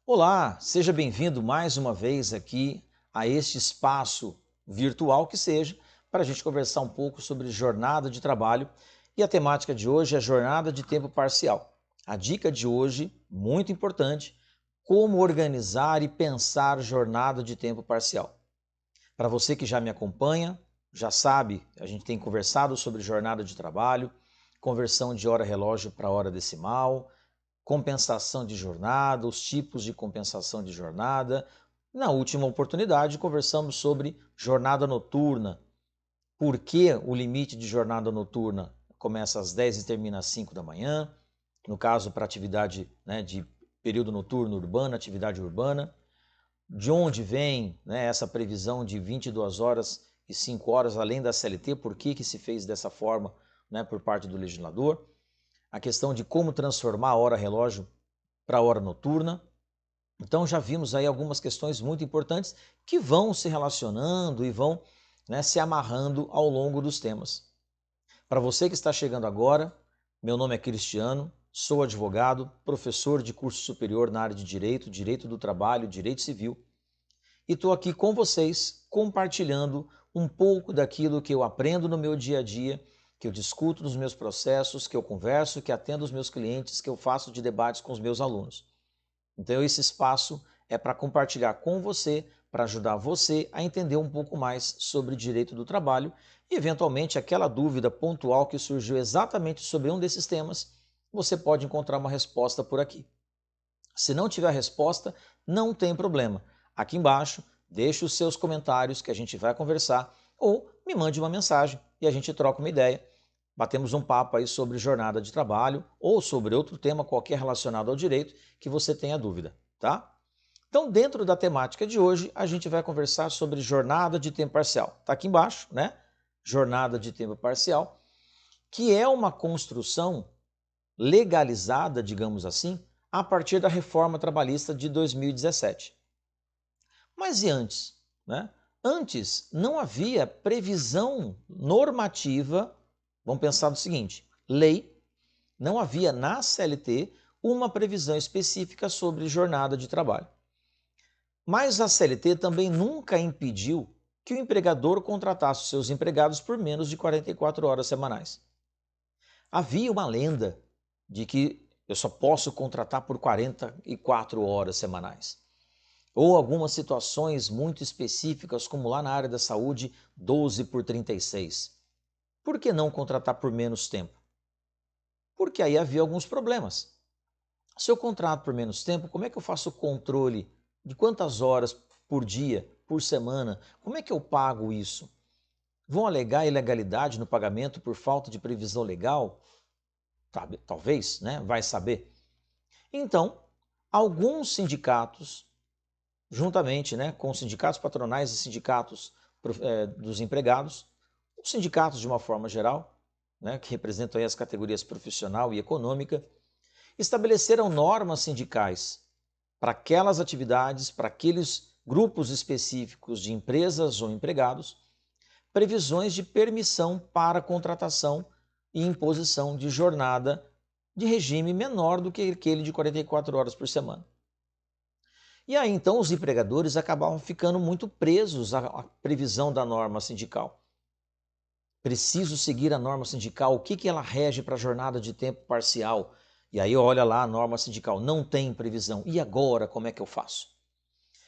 Olá, seja bem-vindo mais uma vez aqui a este espaço virtual que seja, para a gente conversar um pouco sobre jornada de trabalho e a temática de hoje é jornada de tempo parcial. A dica de hoje, muito importante, como organizar e pensar jornada de tempo parcial. Para você que já me acompanha, já sabe, a gente tem conversado sobre jornada de trabalho, conversão de hora relógio para hora decimal, compensação de jornada, os tipos de compensação de jornada. Na última oportunidade, conversamos sobre jornada noturna. Por que o limite de jornada noturna começa às 10 e termina às 5 da manhã? No caso, para atividade de período noturno urbana, atividade urbana. De onde vem essa previsão de 22 horas e 5 horas além da CLT? Por que se fez dessa forma por parte do legislador? A questão de como transformar a hora relógio para a hora noturna. Então já vimos aí algumas questões muito importantes que vão se relacionando e vão se amarrando ao longo dos temas. Para você que está chegando agora, meu nome é Cristiano, sou advogado, professor de curso superior na área de Direito, Direito do Trabalho, Direito Civil, e estou aqui com vocês compartilhando um pouco daquilo que eu aprendo no meu dia a dia, que eu discuto nos meus processos, que eu converso, que atendo os meus clientes, que eu faço de debates com os meus alunos. Então esse espaço é para compartilhar com você, para ajudar você a entender um pouco mais sobre direito do trabalho e eventualmente aquela dúvida pontual que surgiu exatamente sobre um desses temas, você pode encontrar uma resposta por aqui. Se não tiver resposta, não tem problema. Aqui embaixo, deixe os seus comentários que a gente vai conversar ou me mande uma mensagem e a gente troca uma ideia. Batemos um papo aí sobre jornada de trabalho ou sobre outro tema qualquer relacionado ao direito que você tenha dúvida, tá? Então, dentro da temática de hoje, a gente vai conversar sobre jornada de tempo parcial. Tá aqui embaixo, né? Jornada de tempo parcial, que é uma construção legalizada, digamos assim, a partir da reforma trabalhista de 2017. Mas e antes? Antes não havia previsão normativa, vamos pensar no seguinte, lei, não havia na CLT uma previsão específica sobre jornada de trabalho. Mas a CLT também nunca impediu que o empregador contratasse seus empregados por menos de 44 horas semanais. Havia uma lenda de que eu só posso contratar por 44 horas semanais. Ou algumas situações muito específicas, como lá na área da saúde, 12 por 36. Por que não contratar por menos tempo? Porque aí havia alguns problemas. Se eu contrato por menos tempo, como é que eu faço o controle de quantas horas por dia, por semana? Como é que eu pago isso? Vão alegar ilegalidade no pagamento por falta de previsão legal? Talvez, vai saber. Então, alguns sindicatos, juntamente com os sindicatos patronais e sindicatos dos empregados, os sindicatos de uma forma geral, que representam aí as categorias profissional e econômica, estabeleceram normas sindicais para aquelas atividades, para aqueles grupos específicos de empresas ou empregados, previsões de permissão para contratação e imposição de jornada de regime menor do que aquele de 44 horas por semana. E aí então os empregadores acabavam ficando muito presos à previsão da norma sindical. Preciso seguir a norma sindical, o que ela rege para a jornada de tempo parcial? E aí olha lá a norma sindical, não tem previsão. E agora como é que eu faço?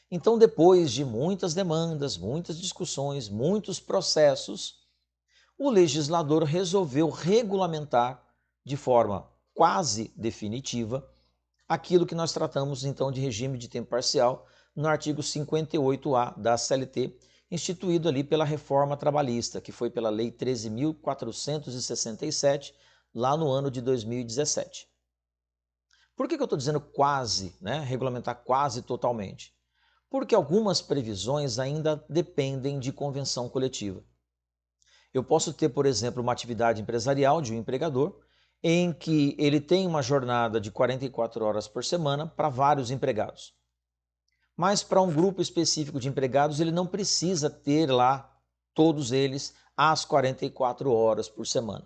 Então depois de muitas demandas, muitas discussões, muitos processos, o legislador resolveu regulamentar de forma quase definitiva aquilo que nós tratamos então de regime de tempo parcial no artigo 58A da CLT, instituído ali pela reforma trabalhista, que foi pela Lei 13.467, lá no ano de 2017. Por que eu estou dizendo quase, regulamentar quase totalmente? Porque algumas previsões ainda dependem de convenção coletiva. Eu posso ter, por exemplo, uma atividade empresarial de um empregador em que ele tem uma jornada de 44 horas por semana para vários empregados. Mas para um grupo específico de empregados, ele não precisa ter lá todos eles às 44 horas por semana.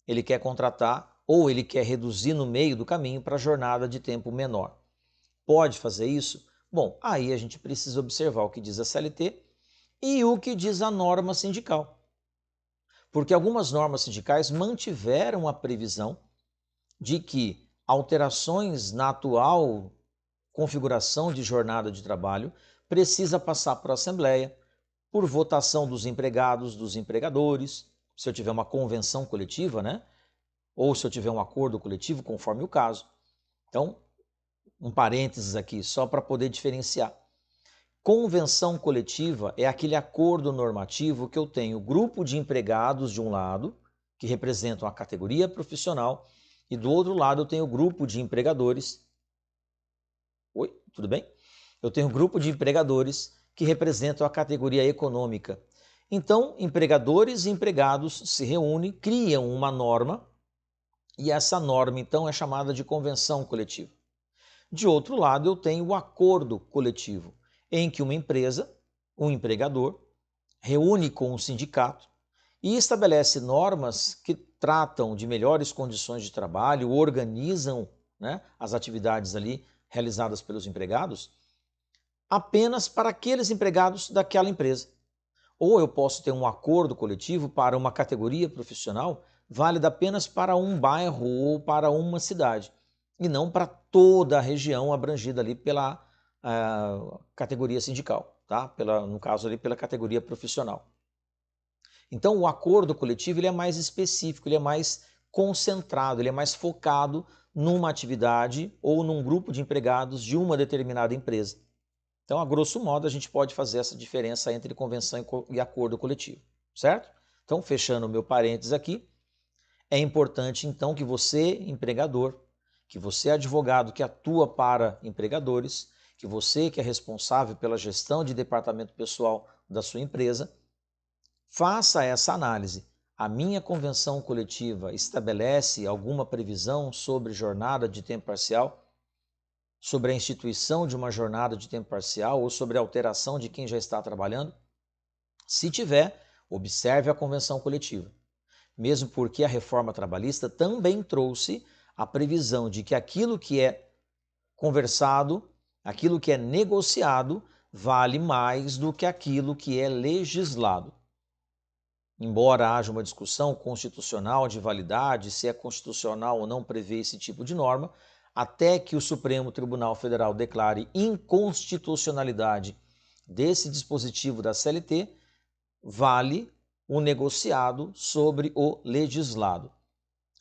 Ele quer contratar ou ele quer reduzir no meio do caminho para a jornada de tempo menor. pode fazer isso? Bom, aí a gente precisa observar o que diz a CLT e o que diz a norma sindical. Porque algumas normas sindicais mantiveram a previsão de que alterações na atual configuração de jornada de trabalho precisa passar por assembleia, por votação dos empregados, dos empregadores, se eu tiver uma convenção coletiva, né? Ou se eu tiver um acordo coletivo, conforme o caso. Então, um parênteses aqui, só para poder diferenciar. Convenção coletiva é aquele acordo normativo que eu tenho grupo de empregados de um lado, que representam a categoria profissional, e do outro lado eu tenho grupo de empregadores. Oi, tudo bem? Eu tenho grupo de empregadores que representam a categoria econômica. Então, empregadores e empregados se reúnem, criam uma norma, e essa norma, então, é chamada de convenção coletiva. De outro lado, eu tenho o acordo coletivo, em que uma empresa, um empregador, reúne com o sindicato e estabelece normas que tratam de melhores condições de trabalho, organizam, né, as atividades ali realizadas pelos empregados, apenas para aqueles empregados daquela empresa. Ou eu posso ter um acordo coletivo para uma categoria profissional válida apenas para um bairro ou para uma cidade, e não para toda a região abrangida ali pela categoria sindical, tá? No caso ali pela categoria profissional. Então o acordo coletivo ele é mais específico, ele é mais concentrado, ele é mais focado numa atividade ou num grupo de empregados de uma determinada empresa. Então, a grosso modo, a gente pode fazer essa diferença entre convenção e acordo coletivo, certo? Então, fechando o meu parênteses aqui, é importante então que você, empregador, que você, advogado que atua para empregadores, que você que é responsável pela gestão de departamento pessoal da sua empresa, faça essa análise. A minha convenção coletiva estabelece alguma previsão sobre jornada de tempo parcial? Sobre a instituição de uma jornada de tempo parcial ou sobre a alteração de quem já está trabalhando? Se tiver, observe a convenção coletiva. Mesmo porque a reforma trabalhista também trouxe a previsão de que aquilo que é conversado, aquilo que é negociado, vale mais do que aquilo que é legislado. Embora haja uma discussão constitucional de validade, se é constitucional ou não prever esse tipo de norma, até que o Supremo Tribunal Federal declare inconstitucionalidade desse dispositivo da CLT, vale o negociado sobre o legislado.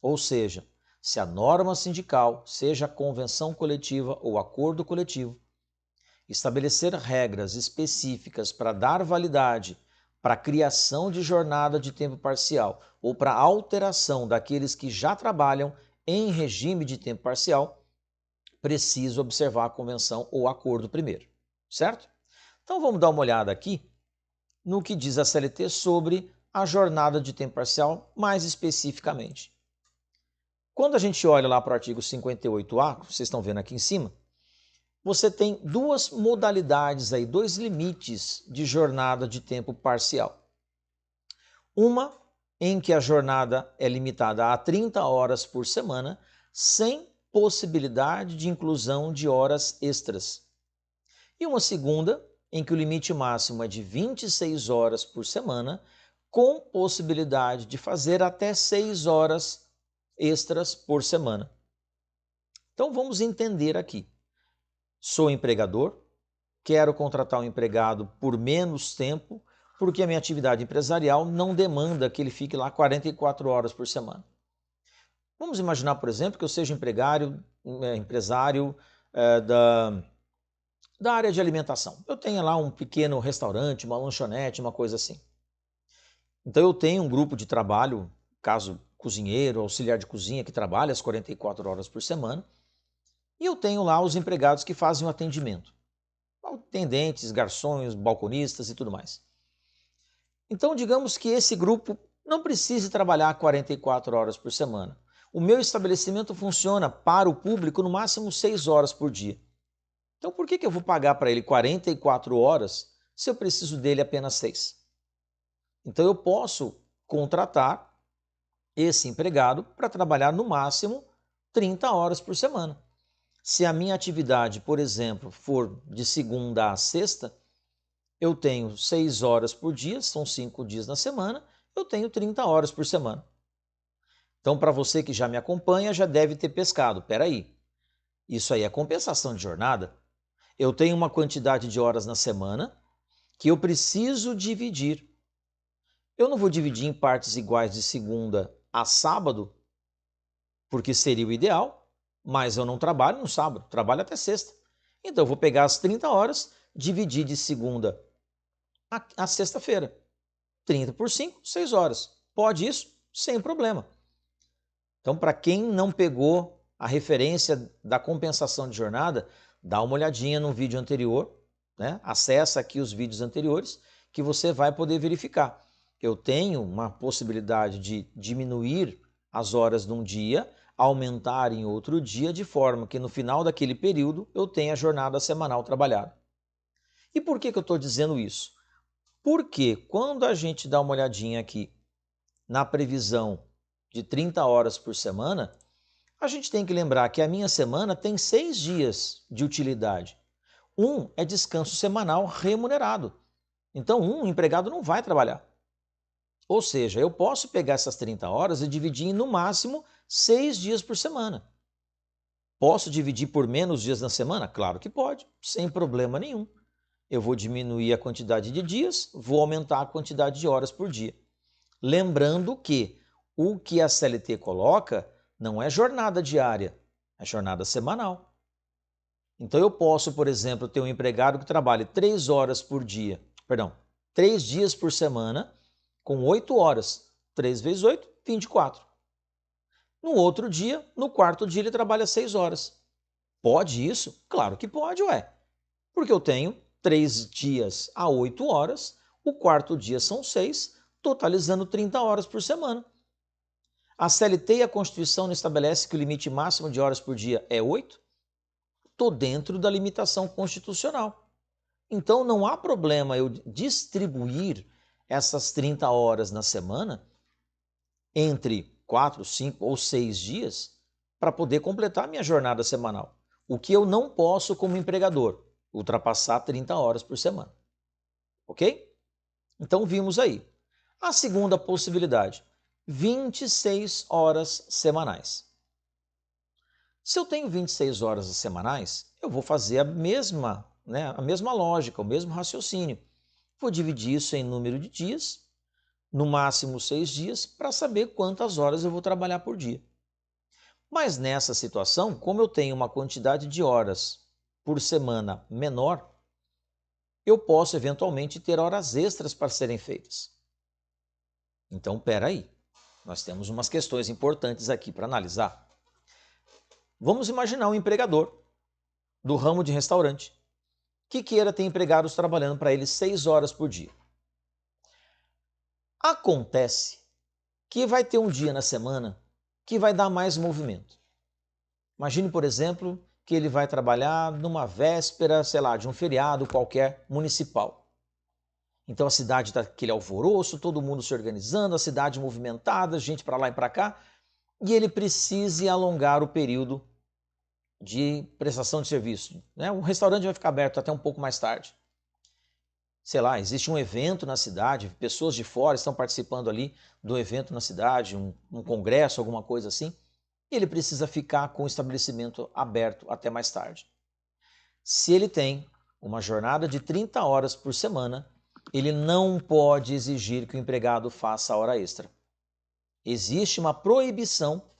Ou seja, se a norma sindical, seja a convenção coletiva ou acordo coletivo, estabelecer regras específicas para dar validade para a criação de jornada de tempo parcial ou para a alteração daqueles que já trabalham em regime de tempo parcial, preciso observar a convenção ou acordo primeiro, certo? Então vamos dar uma olhada aqui no que diz a CLT sobre a jornada de tempo parcial mais especificamente. Quando a gente olha lá para o artigo 58A, que vocês estão vendo aqui em cima, você tem duas modalidades aí, dois limites de jornada de tempo parcial. Uma em que a jornada é limitada a 30 horas por semana, sem possibilidade de inclusão de horas extras. E uma segunda, em que o limite máximo é de 26 horas por semana, com possibilidade de fazer até 6 horas extras por semana. Então vamos entender aqui. Sou empregador, quero contratar um empregado por menos tempo, porque a minha atividade empresarial não demanda que ele fique lá 44 horas por semana. Vamos imaginar, por exemplo, que eu seja empresário da área de alimentação. Eu tenho lá um pequeno restaurante, uma lanchonete, uma coisa assim. Então eu tenho um grupo de trabalho, caso cozinheiro, auxiliar de cozinha, que trabalha as 44 horas por semana, e eu tenho lá os empregados que fazem o atendimento. Atendentes, garçons, balconistas e tudo mais. Então digamos que esse grupo não precise trabalhar 44 horas por semana. O meu estabelecimento funciona para o público no máximo 6 horas por dia. Então por que eu vou pagar para ele 44 horas se eu preciso dele apenas 6? Então eu posso contratar esse empregado para trabalhar no máximo 30 horas por semana. Se a minha atividade, por exemplo, for de segunda a sexta, eu tenho 6 horas por dia, são 5 dias na semana, eu tenho 30 horas por semana. Então, para você que já me acompanha, já deve ter pescado. Peraí, isso aí é compensação de jornada? Eu tenho uma quantidade de horas na semana que eu preciso dividir. Eu não vou dividir em partes iguais de segunda a sábado, porque seria o ideal, mas eu não trabalho no sábado, trabalho até sexta. Então eu vou pegar as 30 horas, dividir de segunda a sexta-feira. 30 por 5, 6 horas. Pode isso? Sem problema. Então, para quem não pegou a referência da compensação de jornada, dá uma olhadinha no vídeo anterior, né? Acessa aqui os vídeos anteriores que você vai poder verificar. Eu tenho uma possibilidade de diminuir as horas num dia, aumentar em outro dia, de forma que no final daquele período eu tenha a jornada semanal trabalhada. E por que eu estou dizendo isso? Porque quando a gente dá uma olhadinha aqui na previsão de 30 horas por semana, a gente tem que lembrar que a minha semana tem 6 dias de utilidade. Um é descanso semanal remunerado. Então, um empregado não vai trabalhar. Ou seja, eu posso pegar essas 30 horas e dividir em, no máximo, 6 dias por semana. Posso dividir por menos dias na semana? Claro que pode, sem problema nenhum. Eu vou diminuir a quantidade de dias, vou aumentar a quantidade de horas por dia. Lembrando que o que a CLT coloca não é jornada diária, é jornada semanal. Então eu posso, por exemplo, ter um empregado que trabalhe 3 horas por dia, 3 dias por semana, com 8 horas. 3 vezes 8, 24. No outro dia, no quarto dia, ele trabalha 6 horas. Pode isso? Claro que pode, ué. Porque eu tenho 3 dias a 8 horas, o quarto dia são 6, totalizando 30 horas por semana. A CLT e a Constituição não estabelece que o limite máximo de horas por dia é 8? Estou dentro da limitação constitucional. Então não há problema eu distribuir essas 30 horas na semana entre 4, 5 ou 6 dias para poder completar minha jornada semanal. O que eu não posso como empregador, ultrapassar 30 horas por semana. Ok? Então vimos aí. A segunda possibilidade, 26 horas semanais. Se eu tenho 26 horas semanais, eu vou fazer a mesma lógica, o mesmo raciocínio. Vou dividir isso em número de dias, no máximo 6 dias, para saber quantas horas eu vou trabalhar por dia. Mas nessa situação, como eu tenho uma quantidade de horas por semana menor, eu posso eventualmente ter horas extras para serem feitas. Então, espera aí, nós temos umas questões importantes aqui para analisar. Vamos imaginar um empregador do ramo de restaurante que queira ter empregados trabalhando para ele 6 horas por dia. Acontece que vai ter um dia na semana que vai dar mais movimento. Imagine, por exemplo, que ele vai trabalhar numa véspera, sei lá, de um feriado qualquer municipal. Então a cidade está aquele alvoroço, todo mundo se organizando, a cidade movimentada, gente para lá e para cá, e ele precise alongar o período de prestação de serviço. Né? O restaurante vai ficar aberto até um pouco mais tarde. Sei lá, existe um evento na cidade, pessoas de fora estão participando ali do evento na cidade, um congresso, alguma coisa assim, e ele precisa ficar com o estabelecimento aberto até mais tarde. Se ele tem uma jornada de 30 horas por semana, ele não pode exigir que o empregado faça hora extra. Existe uma proibição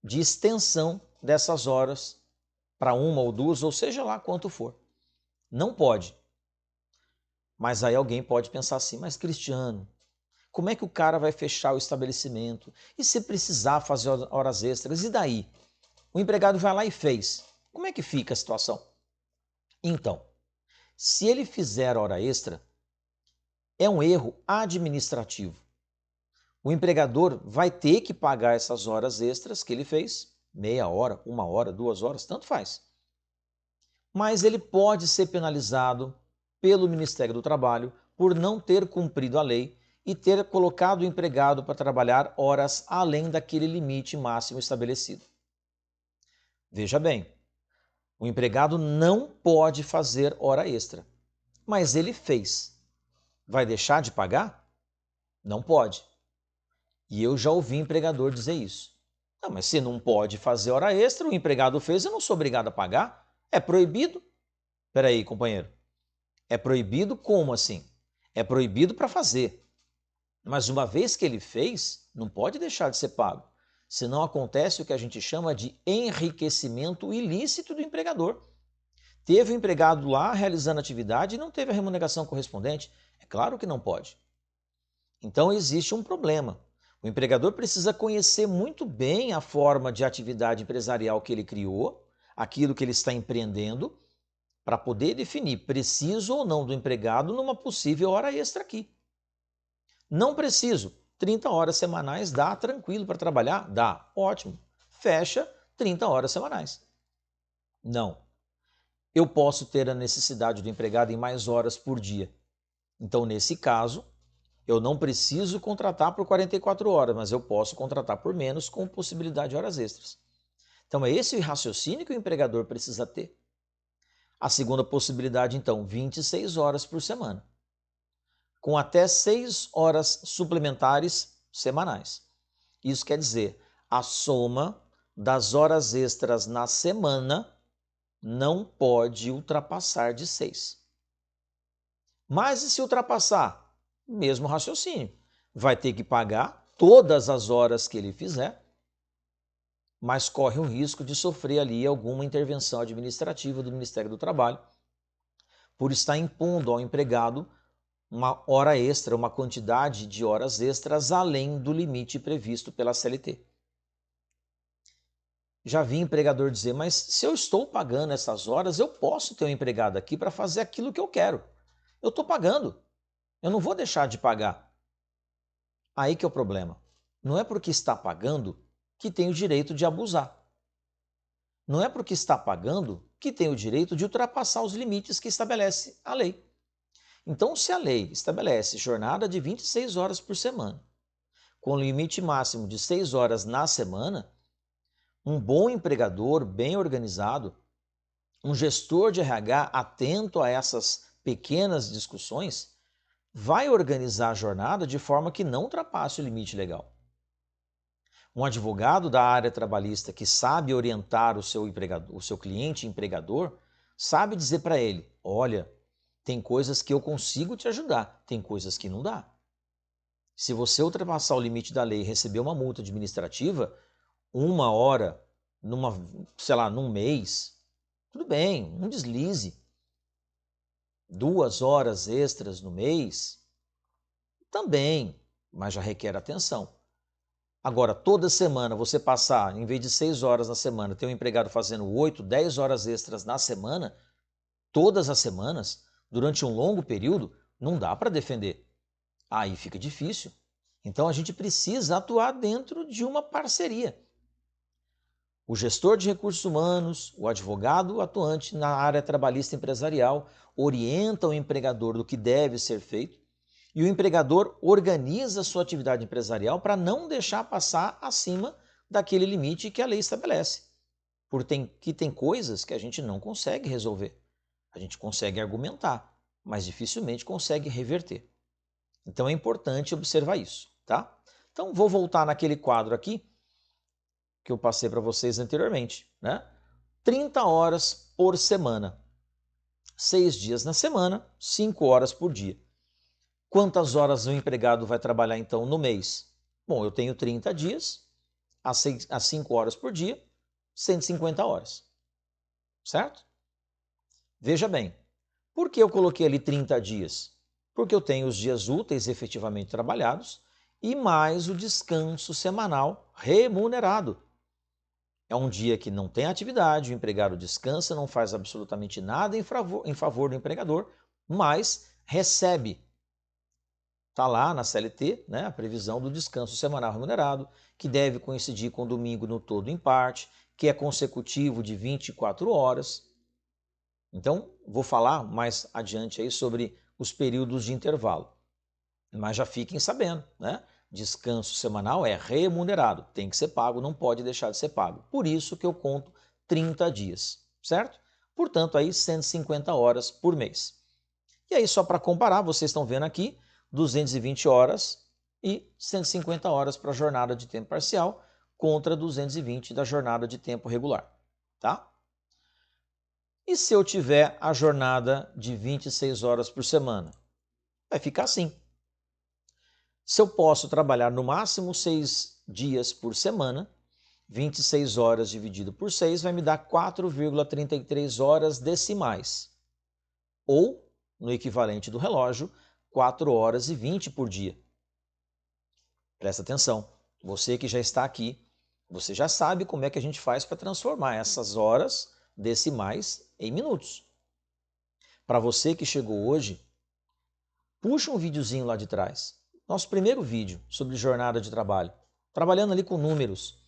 de extensão dessas horas para 1 ou 2, ou seja lá quanto for. Não pode. Mas aí alguém pode pensar assim, mas Cristiano, como é que o cara vai fechar o estabelecimento? E se precisar fazer horas extras? E daí? O empregado vai lá e fez. Como é que fica a situação? Então, se ele fizer hora extra, é um erro administrativo. O empregador vai ter que pagar essas horas extras que ele fez, meia hora, 1 hora, 2 horas, tanto faz. Mas ele pode ser penalizado pelo Ministério do Trabalho por não ter cumprido a lei e ter colocado o empregado para trabalhar horas além daquele limite máximo estabelecido. Veja bem, O empregado não pode fazer hora extra, mas ele fez. Vai deixar de pagar? Não pode. E eu já ouvi empregador dizer isso. Não, mas se não pode fazer hora extra, o empregado fez, eu não sou obrigado a pagar? É proibido? Espera aí, companheiro. É proibido como assim? É proibido para fazer. Mas uma vez que ele fez, não pode deixar de ser pago. Senão acontece o que a gente chama de enriquecimento ilícito do empregador. Teve o empregado lá realizando atividade e não teve a remuneração correspondente. É claro que não pode. Então existe um problema. O empregador precisa conhecer muito bem a forma de atividade empresarial que ele criou, aquilo que ele está empreendendo, para poder definir preciso ou não do empregado numa possível hora extra aqui. Não preciso. 30 horas semanais dá tranquilo para trabalhar? Dá. Ótimo. Fecha 30 horas semanais. Não. Eu posso ter a necessidade do empregado em mais horas por dia. Então, nesse caso, eu não preciso contratar por 44 horas, mas eu posso contratar por menos com possibilidade de horas extras. Então, é esse o raciocínio que o empregador precisa ter. A segunda possibilidade, então, 26 horas por semana, com até 6 horas suplementares semanais. Isso quer dizer, a soma das horas extras na semana não pode ultrapassar de 6. Mas e se ultrapassar? Mesmo raciocínio. Vai ter que pagar todas as horas que ele fizer, mas corre o risco de sofrer ali alguma intervenção administrativa do Ministério do Trabalho por estar impondo ao empregado uma hora extra, uma quantidade de horas extras além do limite previsto pela CLT. Já vi empregador dizer, mas se eu estou pagando essas horas, eu posso ter um empregado aqui para fazer aquilo que eu quero. Eu estou pagando, eu não vou deixar de pagar. Aí que é o problema. Não é porque está pagando que tem o direito de abusar. Não é porque está pagando que tem o direito de ultrapassar os limites que estabelece a lei. Então, se a lei estabelece jornada de 26 horas por semana, com limite máximo de 6 horas na semana, um bom empregador, bem organizado, um gestor de RH atento a essas pequenas discussões, vai organizar a jornada de forma que não ultrapasse o limite legal. Um advogado da área trabalhista que sabe orientar o seu empregador, o seu cliente empregador, sabe dizer para ele, olha, tem coisas que eu consigo te ajudar, tem coisas que não dá. Se você ultrapassar o limite da lei e receber uma multa administrativa, 1 hora, num mês, tudo bem, um deslize. 2 horas extras no mês, também, mas já requer atenção. Agora, toda semana você passar, em vez de 6 horas na semana, ter um empregado fazendo 8, 10 horas extras na semana, todas as semanas, durante um longo período, não dá para defender. Aí fica difícil. Então a gente precisa atuar dentro de uma parceria. O gestor de recursos humanos, o advogado atuante na área trabalhista empresarial, orienta o empregador do que deve ser feito e o empregador organiza a sua atividade empresarial para não deixar passar acima daquele limite que a lei estabelece. Porque tem coisas que a gente não consegue resolver. A gente consegue argumentar, mas dificilmente consegue reverter. Então é importante observar isso, tá? Então vou voltar naquele quadro aqui que eu passei para vocês anteriormente, né? 30 horas por semana. 6 dias na semana, 5 horas por dia. Quantas horas o empregado vai trabalhar então no mês? Bom, eu tenho 30 dias, às 5 horas por dia, 150 horas. Certo? Veja bem, por que eu coloquei ali 30 dias? Porque eu tenho os dias úteis efetivamente trabalhados e mais o descanso semanal remunerado. É um dia que não tem atividade, o empregado descansa, não faz absolutamente nada em favor do empregador, mas recebe. Está lá na CLT, né, a previsão do descanso semanal remunerado, que deve coincidir com o domingo no todo em parte, que é consecutivo de 24 horas. Então, vou falar mais adiante aí sobre os períodos de intervalo. Mas já fiquem sabendo, né? Descanso semanal é remunerado, tem que ser pago, não pode deixar de ser pago. Por isso que eu conto 30 dias, certo? portanto aí 150 horas por mês. E aí só para comparar, vocês estão vendo aqui 220 horas e 150 horas para a jornada de tempo parcial contra 220 da jornada de tempo regular, tá? E se eu tiver a jornada de 26 horas por semana? Vai ficar assim. Se eu posso trabalhar no máximo 6 dias por semana, 26 horas dividido por 6 vai me dar 4,33 horas decimais. Ou, no equivalente do relógio, 4 horas e 20 por dia. Presta atenção, você que já está aqui, você já sabe como é que a gente faz para transformar essas horas decimais em minutos. Para você que chegou hoje, puxa um videozinho lá de trás. Nosso primeiro vídeo sobre jornada de trabalho. Trabalhando ali com números.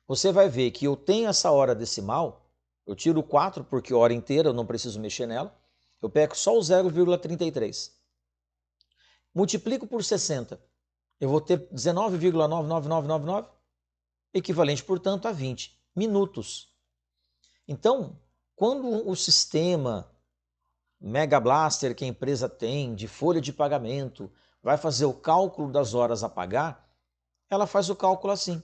Você vai ver que eu tenho essa hora decimal, eu tiro o 4 porque hora inteira eu não preciso mexer nela, eu pego só o 0,33. Multiplico por 60, eu vou ter 19,99999, equivalente, portanto, a 20 minutos. Então, quando o sistema Mega Blaster que a empresa tem de folha de pagamento vai fazer o cálculo das horas a pagar, ela faz o cálculo assim.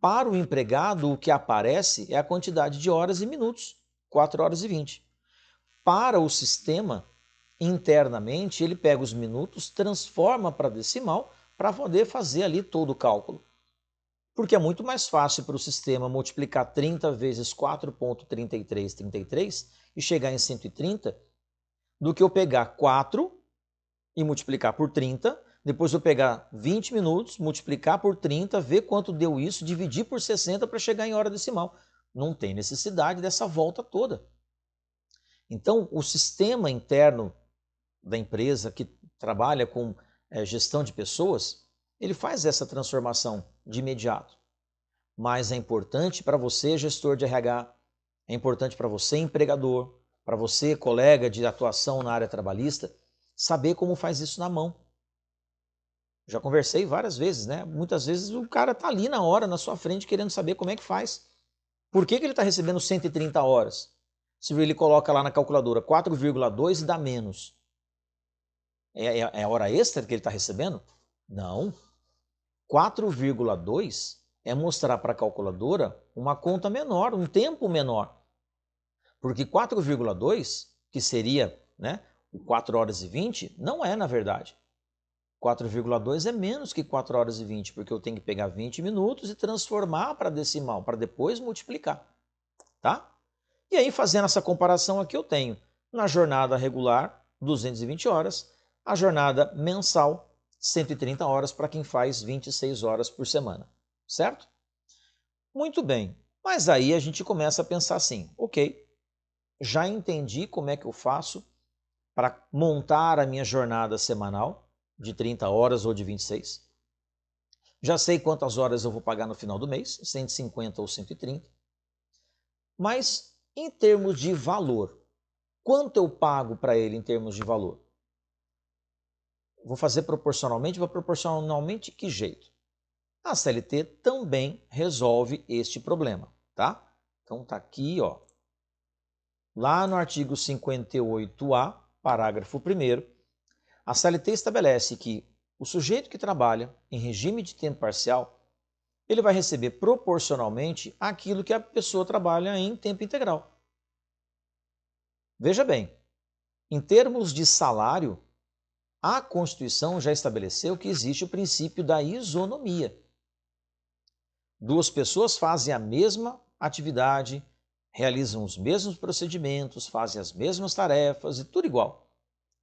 Para o empregado, o que aparece é a quantidade de horas e minutos, 4 horas e 20. Para o sistema, internamente, ele pega os minutos, transforma para decimal para poder fazer ali todo o cálculo. Porque é muito mais fácil para o sistema multiplicar 30 vezes 4,3333 e chegar em 130 do que eu pegar 4 e multiplicar por 30, depois eu pegar 20 minutos, multiplicar por 30, ver quanto deu isso, dividir por 60 para chegar em hora decimal. Não tem necessidade dessa volta toda. Então, o sistema interno da empresa que trabalha com gestão de pessoas, ele faz essa transformação de imediato. Mas é importante para você, gestor de RH, é importante para você, empregador, para você, colega de atuação na área trabalhista, saber como faz isso na mão. Já conversei várias vezes, né? Muitas vezes o cara está ali na hora, na sua frente, querendo saber como é que faz. Por que ele está recebendo 130 horas? Se ele coloca lá na calculadora 4,2 e dá menos. É hora extra que ele está recebendo? Não. 4,2 é mostrar para a calculadora uma conta menor, um tempo menor. Porque 4,2, que seria, né, 4 horas e 20, não é na verdade. 4,2 é menos que 4 horas e 20, porque eu tenho que pegar 20 minutos e transformar para decimal, para depois multiplicar. Tá? E aí, fazendo essa comparação aqui, eu tenho na jornada regular, 220 horas, a jornada mensal, 130 horas para quem faz 26 horas por semana. Certo? Muito bem. Mas aí a gente começa a pensar assim, ok, já entendi como é que eu faço para montar a minha jornada semanal, de 30 horas ou de 26. Já sei quantas horas eu vou pagar no final do mês, 150 ou 130. Mas em termos de valor, quanto eu pago para ele em termos de valor? Vou fazer proporcionalmente, vou proporcionalmente que jeito? A CLT também resolve este problema, tá? Então tá aqui, ó. Lá no artigo 58A, parágrafo 1º, a CLT estabelece que o sujeito que trabalha em regime de tempo parcial, ele vai receber proporcionalmente aquilo que a pessoa trabalha em tempo integral. Veja bem, em termos de salário, a Constituição já estabeleceu que existe o princípio da isonomia. Duas pessoas fazem a mesma atividade, realizam os mesmos procedimentos, fazem as mesmas tarefas e tudo igual.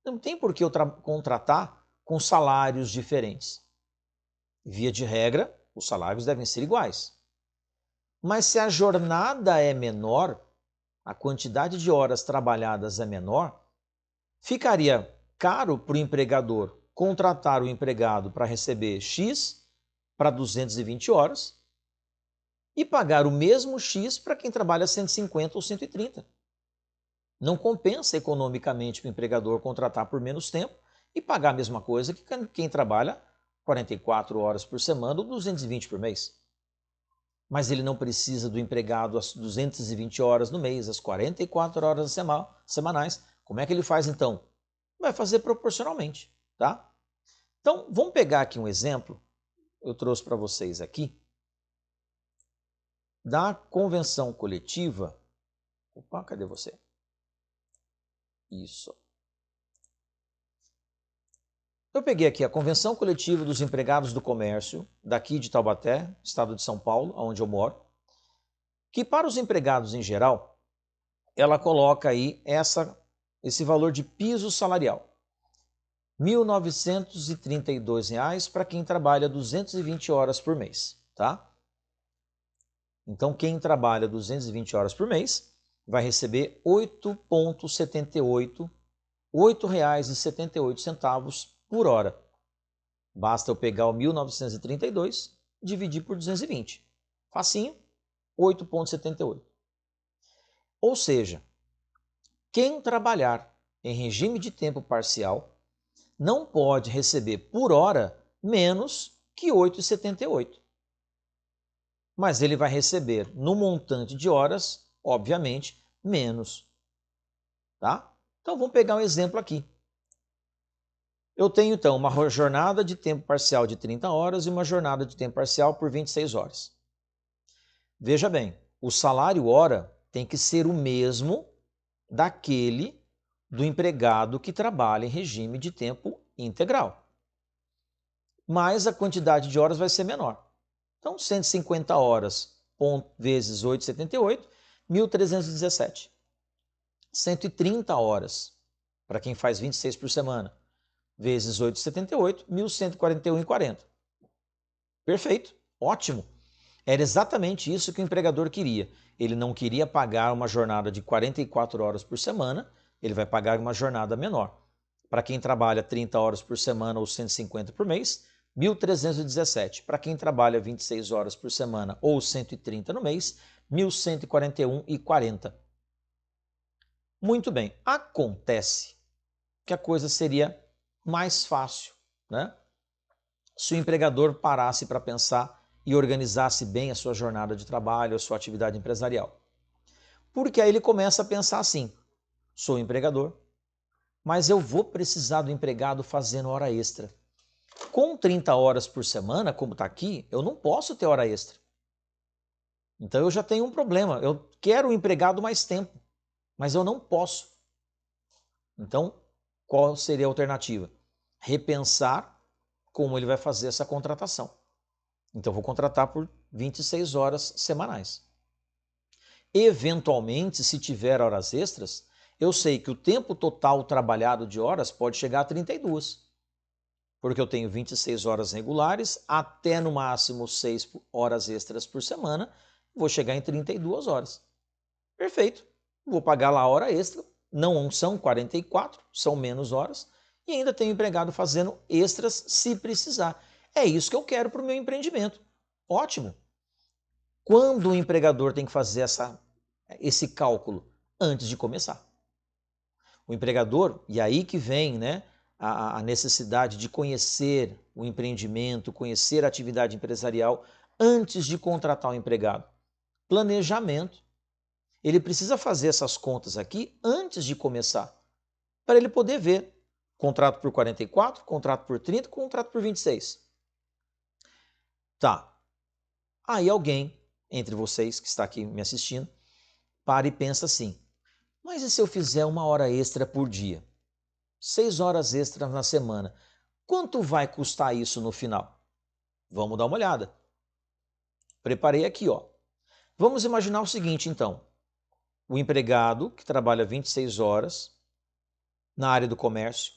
Não tem por que eu contratar com salários diferentes. Via de regra, os salários devem ser iguais. Mas se a jornada é menor, a quantidade de horas trabalhadas é menor, ficaria caro para o empregador contratar o empregado para receber X para 220 horas e pagar o mesmo X para quem trabalha 150 ou 130. Não compensa economicamente para o empregador contratar por menos tempo e pagar a mesma coisa que quem trabalha 44 horas por semana ou 220 por mês. mas ele não precisa do empregado às 220 horas no mês, às 44 horas semanais. Como é que ele faz então? Vai fazer proporcionalmente, tá? Então, vamos pegar aqui um exemplo, eu trouxe para vocês aqui, da convenção coletiva. Opa, cadê você? Isso. Eu peguei aqui a Convenção Coletiva dos Empregados do Comércio, daqui de Taubaté, estado de São Paulo, onde eu moro, que para os empregados em geral, ela coloca aí esse valor de piso salarial. R$ 1.932 para quem trabalha 220 horas por mês, tá? Então, quem trabalha 220 horas por mês vai receber R$ 8,78 por hora. Basta eu pegar o 1.932 e dividir por 220. Facinho, 8,78. Ou seja, quem trabalhar em regime de tempo parcial não pode receber por hora menos que 8,78. Mas ele vai receber no montante de horas, obviamente, menos. Tá? Então vamos pegar um exemplo aqui. Eu tenho então uma jornada de tempo parcial de 30 horas e uma jornada de tempo parcial por 26 horas. Veja bem, o salário hora tem que ser o mesmo daquele do empregado que trabalha em regime de tempo integral. Mas a quantidade de horas vai ser menor. Então, 150 horas vezes 8,78, 1.317. 130 horas, para quem faz 26 por semana, vezes 8,78, 1.141,40. Perfeito, ótimo. Era exatamente isso que o empregador queria. Ele não queria pagar uma jornada de 44 horas por semana, ele vai pagar uma jornada menor. Para quem trabalha 30 horas por semana ou 150 por mês, 1.317. Para quem trabalha 26 horas por semana ou 130 no mês, 1.141,40. Muito bem, acontece que a coisa seria mais fácil, né? Se o empregador parasse para pensar e organizasse bem a sua jornada de trabalho, a sua atividade empresarial. Porque aí ele começa a pensar assim: sou empregador, mas eu vou precisar do empregado fazendo hora extra. Com 30 horas por semana, como está aqui, eu não posso ter hora extra. Então eu já tenho um problema. Eu quero o empregado mais tempo, mas eu não posso. Então, qual seria a alternativa? Repensar como ele vai fazer essa contratação. Então, vou contratar por 26 horas semanais. Eventualmente, se tiver horas extras, eu sei que o tempo total trabalhado de horas pode chegar a 32. Porque eu tenho 26 horas regulares, até no máximo 6 horas extras por semana, vou chegar em 32 horas. Perfeito. Vou pagar lá a hora extra, não são 44, são menos horas, e ainda tenho empregado fazendo extras se precisar. É isso que eu quero para o meu empreendimento. Ótimo. Quando o empregador tem que fazer esse cálculo? Antes de começar. O empregador, e aí que vem, né, a necessidade de conhecer o empreendimento, conhecer a atividade empresarial antes de contratar o empregado. Planejamento. Ele precisa fazer essas contas aqui antes de começar, para ele poder ver contrato por 44, contrato por 30, contrato por 26. Tá. Aí alguém, entre vocês que está aqui me assistindo, para e pensa assim: mas e se eu fizer uma hora extra por dia? 6 horas extras na semana. Quanto vai custar isso no final? Vamos dar uma olhada. Preparei aqui, ó. Vamos imaginar o seguinte, então. O empregado, que trabalha 26 horas na área do comércio,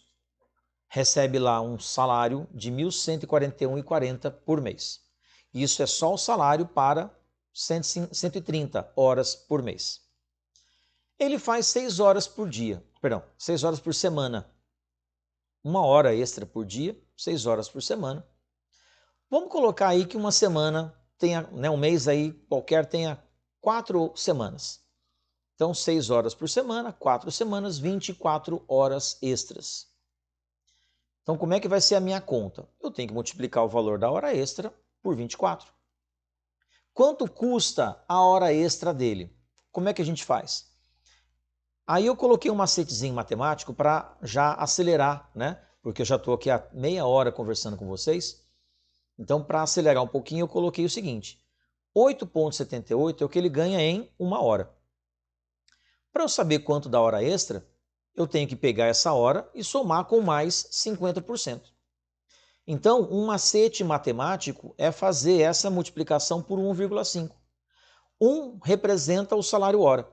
recebe lá um salário de R$ 1.141,40 por mês. Isso é só o salário para 130 horas por mês. Ele faz 6 horas por dia, 6 horas por semana. 1 hora extra por dia, 6 horas por semana. Vamos colocar aí que uma semana tenha, né, um mês aí qualquer tenha 4 semanas. Então, 6 horas por semana, 4 semanas, 24 horas extras. Então, como é que vai ser a minha conta? Eu tenho que multiplicar o valor da hora extra por 24. Quanto custa a hora extra dele? Como é que a gente faz? Aí eu coloquei um macetezinho matemático para já acelerar, né? Porque eu já estou aqui há meia hora conversando com vocês. Então, para acelerar um pouquinho, eu coloquei o seguinte: 8,78 é o que ele ganha em uma hora. Para eu saber quanto da hora extra, eu tenho que pegar essa hora e somar com mais 50%. Então, um macete matemático é fazer essa multiplicação por 1,5. 1 representa o salário hora.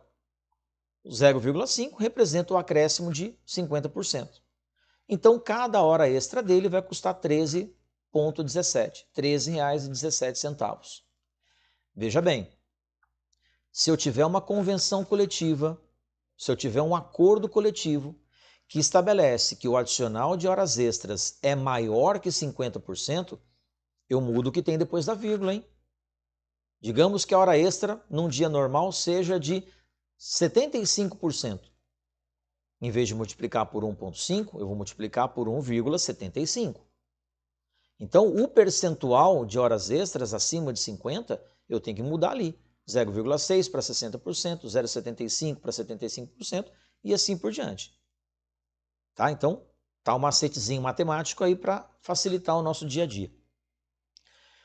0,5 representa o acréscimo de 50%. Então, cada hora extra dele vai custar 13,17, R$ 13,17. Veja bem, se eu tiver uma convenção coletiva, se eu tiver um acordo coletivo que estabelece que o adicional de horas extras é maior que 50%, eu mudo o que tem depois da vírgula, hein? Digamos que a hora extra num dia normal seja de 75%. Em vez de multiplicar por 1,5, eu vou multiplicar por 1,75. Então, o percentual de horas extras acima de 50, eu tenho que mudar ali. 0,6 para 60%, 0,75 para 75% e assim por diante. Tá? Então, tá um macetezinho matemático aí para facilitar o nosso dia a dia.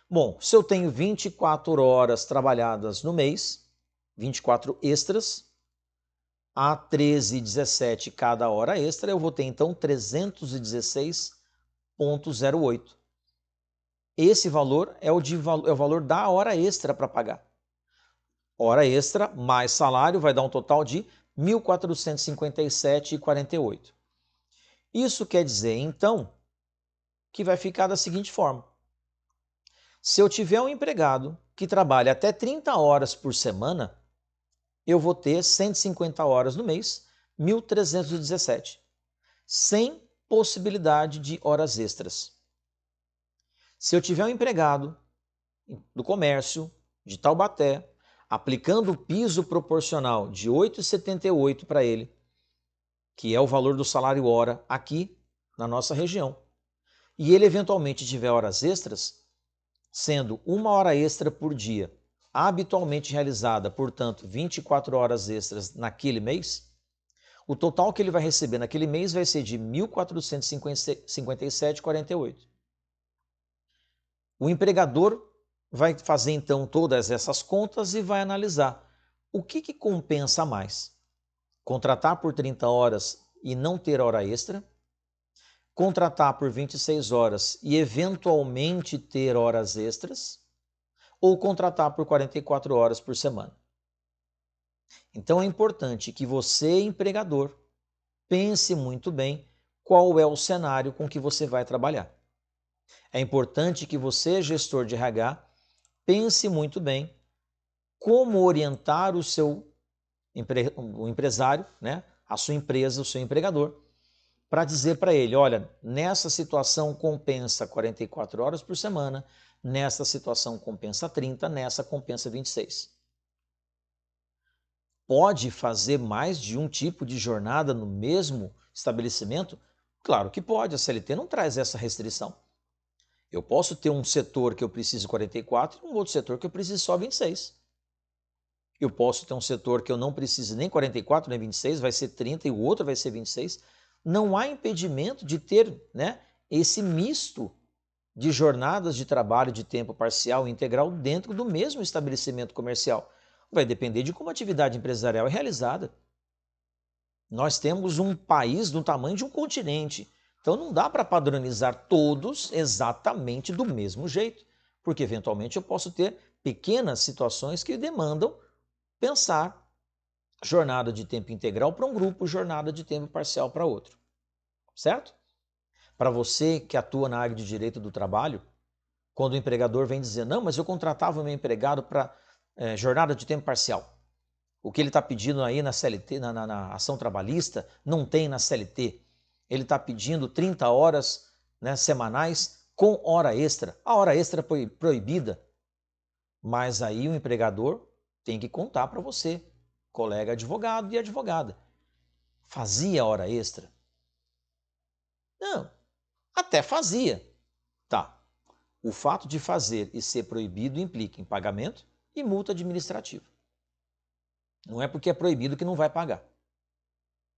Bom, se eu tenho 24 horas trabalhadas no mês, 24 extras, a 13,17 cada hora extra, eu vou ter então 316,08. Esse valor é o valor da hora extra para pagar. Hora extra mais salário vai dar um total de R$ 1.457,48. Isso quer dizer, então, que vai ficar da seguinte forma. Se eu tiver um empregado que trabalha até 30 horas por semana, eu vou ter 150 horas no mês, 1.317, sem possibilidade de horas extras. Se eu tiver um empregado do comércio de Taubaté, aplicando o piso proporcional de 8,78 para ele, que é o valor do salário hora aqui na nossa região, e ele eventualmente tiver horas extras, sendo uma hora extra por dia, habitualmente realizada, portanto, 24 horas extras naquele mês, o total que ele vai receber naquele mês vai ser de R$ 1.457,48. O empregador vai fazer então todas essas contas e vai analisar o que compensa mais. Contratar por 30 horas e não ter hora extra, contratar por 26 horas e eventualmente ter horas extras, ou contratar por 44 horas por semana. Então é importante que você, empregador, pense muito bem qual é o cenário com que você vai trabalhar. É importante que você, gestor de RH, pense muito bem como orientar o seu o empresário, né, a sua empresa, o seu empregador, para dizer para ele, olha, nessa situação compensa 44 horas por semana, nessa situação compensa 30, nessa compensa 26. Pode fazer mais de um tipo de jornada no mesmo estabelecimento? Claro que pode, a CLT não traz essa restrição. Eu posso ter um setor que eu preciso 44 e um outro setor que eu preciso só 26. Eu posso ter um setor que eu não preciso nem 44 nem 26, vai ser 30 e o outro vai ser 26. Não há impedimento de ter, né, esse misto de jornadas de trabalho de tempo parcial e integral dentro do mesmo estabelecimento comercial. Vai depender de como a atividade empresarial é realizada. Nós temos um país do tamanho de um continente, então não dá para padronizar todos exatamente do mesmo jeito, porque eventualmente eu posso ter pequenas situações que demandam pensar jornada de tempo integral para um grupo, jornada de tempo parcial para outro, certo? Para você que atua na área de direito do trabalho, quando o empregador vem dizer, não, mas eu contratava o meu empregado para jornada de tempo parcial. O que ele está pedindo aí na CLT, na ação trabalhista, não tem na CLT. Ele está pedindo 30 horas, né, semanais com hora extra. A hora extra foi proibida, mas aí o empregador tem que contar para você, colega advogado e advogada. Fazia hora extra? Não, até fazia. Tá. O fato de fazer e ser proibido implica em pagamento e multa administrativa. Não é porque é proibido que não vai pagar.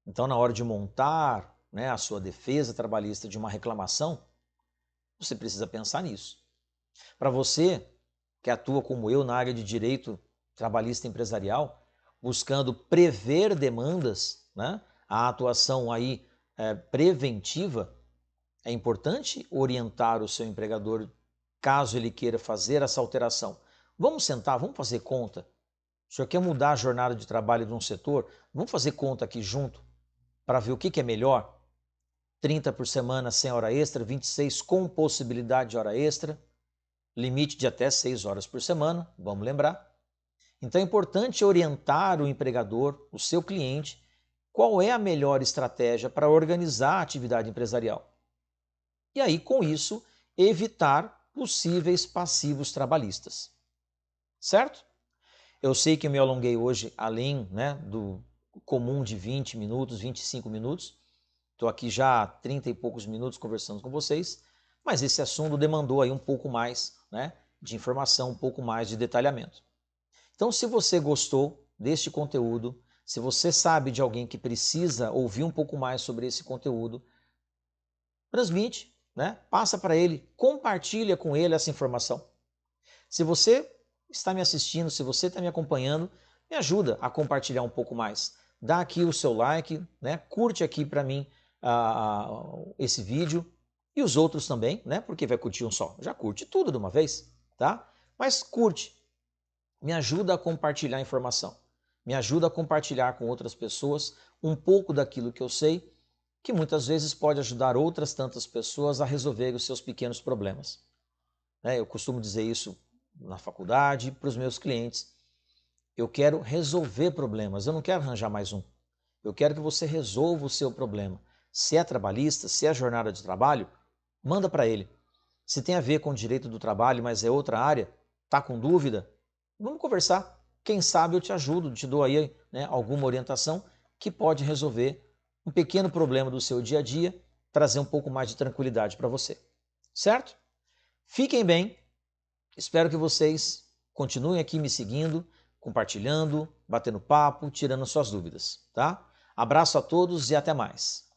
Então, na hora de montar, né, a sua defesa trabalhista de uma reclamação, você precisa pensar nisso. Para você que atua como eu na área de direito trabalhista empresarial, buscando prever demandas, né, a atuação aí preventiva, é importante orientar o seu empregador caso ele queira fazer essa alteração. Vamos sentar, vamos fazer conta. O senhor quer mudar a jornada de trabalho de um setor? Vamos fazer conta aqui junto para ver o que é melhor? 30 por semana sem hora extra, 26 com possibilidade de hora extra, limite de até 6 horas por semana, vamos lembrar. Então é importante orientar o empregador, o seu cliente, qual é a melhor estratégia para organizar a atividade empresarial. E aí, com isso, evitar possíveis passivos trabalhistas. Certo? Eu sei que eu me alonguei hoje além, né, do comum de 20 minutos, 25 minutos. Estou aqui já há 30 e poucos minutos conversando com vocês, mas esse assunto demandou aí um pouco mais, né, de informação, um pouco mais de detalhamento. Então, se você gostou deste conteúdo, se você sabe de alguém que precisa ouvir um pouco mais sobre esse conteúdo, transmite, né? Passa para ele, compartilha com ele essa informação. Se você está me assistindo, se você está me acompanhando, me ajuda a compartilhar um pouco mais. Dá aqui o seu like, né? Curte aqui para mim esse vídeo e os outros também, né? Porque vai curtir um só. Já curte tudo de uma vez, tá? Mas curte. Me ajuda a compartilhar a informação. Me ajuda a compartilhar com outras pessoas um pouco daquilo que eu sei, que muitas vezes pode ajudar outras tantas pessoas a resolver os seus pequenos problemas. Eu costumo dizer isso na faculdade, para os meus clientes. Eu quero resolver problemas, eu não quero arranjar mais um. Eu quero que você resolva o seu problema. Se é trabalhista, se é jornada de trabalho, manda para ele. Se tem a ver com o direito do trabalho, mas é outra área, está com dúvida, vamos conversar. Quem sabe eu te ajudo, te dou aí, né, alguma orientação que pode resolver um pequeno problema do seu dia a dia, trazer um pouco mais de tranquilidade para você. Certo? Fiquem bem. Espero que vocês continuem aqui me seguindo, compartilhando, batendo papo, tirando suas dúvidas, tá? Abraço a todos e até mais.